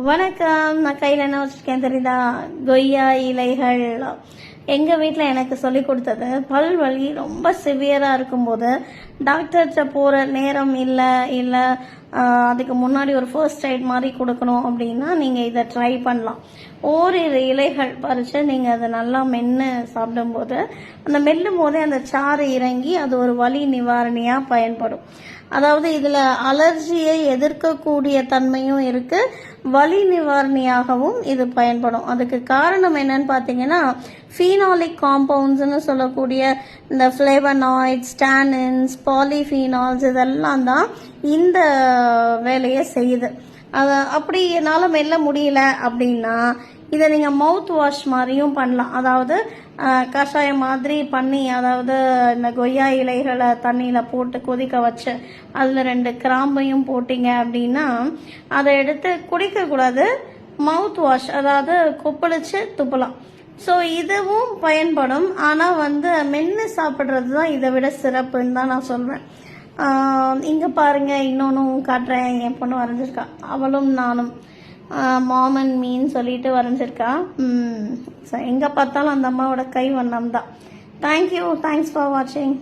வணக்கம். நான் கையில் என்ன வச்சுருக்கேன் தெரியுதா? கொய்யா இலைகள். எங்கள் வீட்டில் எனக்கு சொல்லி கொடுத்தது, பல் வலி ரொம்ப சிவியராக இருக்கும்போது டாக்டர்கிட்ட போகிற நேரம் இல்லை அதுக்கு முன்னாடி ஒரு ஃபர்ஸ்ட் எய்ட் மாதிரி கொடுக்கணும் அப்படின்னா நீங்கள் இதை ட்ரை பண்ணலாம். ஓரிரு இலைகள் பறித்து நீங்கள் அதை நல்லா மென்று சாப்பிடும்போது அந்த மெல்லும் போதே அந்த சாறு இறங்கி அது ஒரு வலி நிவாரணியாக பயன்படும். அதாவது இதில் அலர்ஜியை எதிர்க்கக்கூடிய தன்மையும் இருக்குது, வலி நிவாரணியாகவும் இது பயன்படும். அதுக்கு காரணம் என்னன்னு பார்த்தீங்கன்னா, ஃபீனாலிக் காம்பவுண்ட்ஸ்னு சொல்லக்கூடிய இந்த ஃப்ளேவனாய்ட்ஸ், டேனின்ஸ், பாலிஃபீனால்ஸ் இதெல்லாம் தான் இந்த வேலையை செய்யுது. அதை அப்படி என்னால் மெல்ல முடியல அப்படின்னா இதை நீங்கள் மவுத் வாஷ் மாதிரியும் பண்ணலாம். அதாவது கஷாயம் மாதிரி பண்ணி, அதாவது இந்த கொய்யா இலைகளை தண்ணியில் போட்டு கொதிக்க வச்சு அதில் 2 கிராம்பையும் போட்டிங்க அப்படின்னா அதை எடுத்து குடிக்கக்கூடாது, மவுத் வாஷ் அதாவது கொப்பளிச்சு துப்பலாம். ஸோ இதுவும் பயன்படும். ஆனால் மென்று சாப்பிட்றது தான் இதை விட சிறப்புன்னு தான் நான் சொல்வேன். இங்கே பாருங்கள், இன்னொன்றும் காட்டுறேன். என் பொண்ணு வரைஞ்சிருக்கா, அவளும் நானும் மாம் அண்ட் மீன் சொல்லிட்டு வரைஞ்சிருக்கா. ஸோ எங்கே பார்த்தாலும் அந்த அம்மாவோட கை வண்ணம் தான். தேங்க்யூ, தேங்க்ஸ் ஃபார் வாட்சிங்.